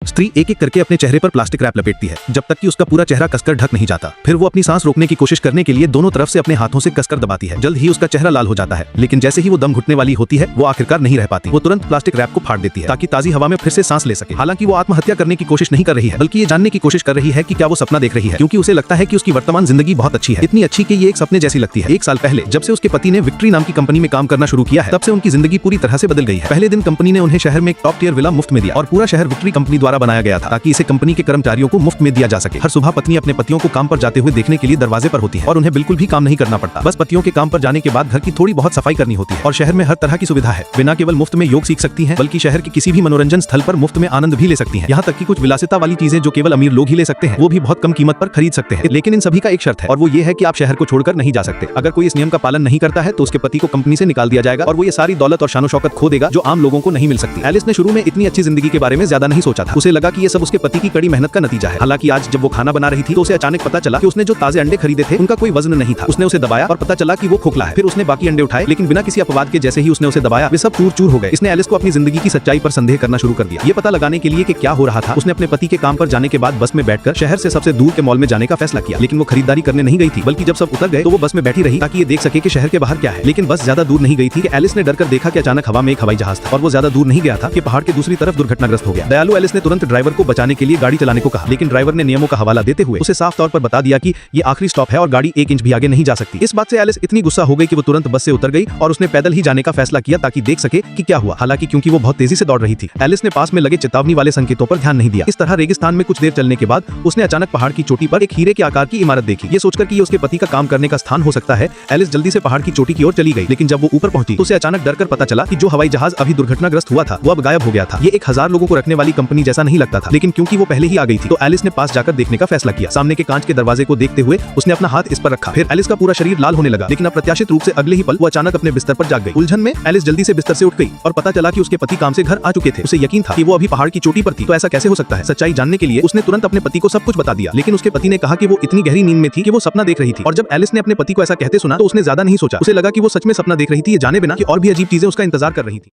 स्त्री एक एक करके अपने चेहरे पर प्लास्टिक रैप लपेटती है जब तक कि उसका पूरा चेहरा कसकर ढक नहीं जाता। फिर वो अपनी सांस रोकने की कोशिश करने के लिए दोनों तरफ से अपने हाथों से कसकर दबाती है। जल्द ही उसका चेहरा लाल हो जाता है, लेकिन जैसे ही वो दम घुटने वाली होती है वो आखिरकार नहीं रह पाती। वो तुरंत प्लास्टिक रैप को फाड़ देती है ताकि ताजी हवा में फिर से सांस ले सके। हालांकि वो आत्महत्या करने की कोशिश नहीं कर रही है, बल्कि ये जानने की कोशिश कर रही है कि क्या वो सपना देख रही है, क्योंकि उसे लगता है कि उसकी वर्तमान जिंदगी बहुत अच्छी है, इतनी अच्छी कि ये एक सपने जैसी लगती है। 1 साल पहले जब से उसके पति ने विक्ट्री नाम की कंपनी में काम करना शुरू किया है, तब से उनकी जिंदगी पूरी तरह से बदल गई है। पहले दिन कंपनी ने उन्हें शहर में एक टॉप टियर विला मुफ्त में दिया और पूरा शहर विक्ट्री कंपनी द्वारा बनाया गया था ताकि इसे कंपनी के कर्मचारियों को मुफ्त में दिया जा सके। हर सुबह पत्नी अपने पतियों को काम पर जाते हुए देखने के लिए दरवाजे पर होती है और उन्हें बिल्कुल भी काम नहीं करना पड़ता। बस पतियों के काम पर जाने के बाद घर की थोड़ी बहुत सफाई करनी होती है और शहर में हर तरह की सुविधा है। बिना केवल मुफ्त में योग सीख सकती हैं, बल्कि शहर के किसी भी मनोरंजन स्थल पर मुफ्त में आनंद भी ले सकती हैं। यहाँ तक कि कुछ विलासिता वाली चीजें जो केवल अमीर लोग ही ले सकते हैं, वो भी बहुत कम कीमत पर खरीद सकते हैं। लेकिन इन सभी का एक शर्त है और वो ये है कि आप शहर को छोड़कर नहीं जा सकते। अगर कोई इस नियम का पालन नहीं करता है तो उसके पति को कंपनी से निकाल दिया जाएगा और वो ये सारी दौलत और शानो शौकत खो देगा जो आम लोगों को नहीं मिल सकती। एलिस ने शुरू में इतनी अच्छी जिंदगी के बारे में ज्यादा नहीं सोचा था। उसे लगा कि ये सब उसके पति की कड़ी मेहनत का नतीजा है। हालांकि आज जब वो खाना बना रही थी तो उसे अचानक पता चला कि उसने जो ताजे अंडे खरीदे थे उनका कोई वजन नहीं था। उसने उसे दबाया और पता चला कि वो खोखला है। फिर उसने बाकी अंडे उठाए, लेकिन बिना किसी अपवाद के जैसे ही उसने उसे दबाया वे सब चूर-चूर हो गए। इसने एलिस को अपनी जिंदगी की सच्चाई पर संदेह करना शुरू कर दिया। ये पता लगाने के लिए कि क्या हो रहा था, उसने अपने पति के काम पर जाने के बाद बस में बैठकर शहर से सबसे दूर के मॉल में जाने का फैसला किया। लेकिन वो खरीदारी करने नहीं गई थी, बल्कि जब सब उतर गए तो वो बस में बैठी रही ताकि ये देख सके कि शहर के बाहर क्या है। लेकिन बस ज्यादा दूर नहीं गई थी कि एलिस ने डरकर देखा कि अचानक हवा में एक हवाई जहाज था और वो ज्यादा दूर नहीं गया था कि पहाड़ के दूसरी तरफ दुर्घटनाग्रस्त हो गया। दयालु एलिस ने तुरंत ड्राइवर को बचाने के लिए गाड़ी चलाने को कहा, लेकिन ड्राइवर ने नियमों का हवाला देते हुए उसे साफ तौर पर बता दिया कि ये आखिरी स्टॉप है और गाड़ी 1 इंच भी आगे नहीं जा सकती। इस बात से एलिस इतनी गुस्सा हो गई कि वो तुरंत बस से उतर गई और उसने पैदल ही जाने का फैसला किया ताकि देख सके कि क्या हुआ। हालांकि क्योंकि वो बहुत तेजी से दौड़ रही थी, एलिस ने पास में लगे चेतावनी वाले संकेतों पर ध्यान नहीं दिया। इस तरह रेगिस्तान में कुछ देर चलने के बाद उसने अचानक पहाड़ की चोटी पर एक हीरे के आकार की इमारत देखी। ये सोचकर कि ये उसके पति का काम करने का स्थान हो सकता है, एलिस जल्दी से पहाड़ की चोटी की ओर चली गई। लेकिन जब वो ऊपर पहुंची तो उसे अचानक डर कर पता चला कि जो हवाई जहाज अभी दुर्घटनाग्रस्त हुआ था वो अब गायब हो गया था। ये 1000 लोगों को रखने वाली कंपनी जैसा नहीं लगता था, लेकिन क्योंकि वो पहले ही आ गई थी तो एलिस ने पास जाकर देखने का फैसला किया। सामने के कांच के दरवाजे को देखते हुए उसने अपना हाथ इस पर रखा। फिर एलिस का पूरा शरीर लाल होने लगा, लेकिन अप्रत्याशित रूप से अगले ही पल वो अचानक अपने बिस्तर पर जाग गई। उलझन में एलिस जल्दी से बिस्तर से उठ गई और पता चला कि उसके पति काम से घर आ चुके थे। उसे यकीन था कि वो अभी पहाड़ की चोटी पर थी, तो ऐसा कैसे हो सकता है। सच्चाई जानने के लिए उसने तुरंत अपने पति को सब कुछ बता दिया, लेकिन उसके पति ने कहा कि वो इतनी गहरी नींद में थी कि वो सपना देख रही थी। और जब एलिस ने अपने पति को ऐसा कहते सुना तो उसने ज्यादा नहीं सोचा। उसे लगा कि वो सच में सपना देख रही थी, ये जाने बिना कि और भी अजीब चीजें उसका इंतजार कर रही थी।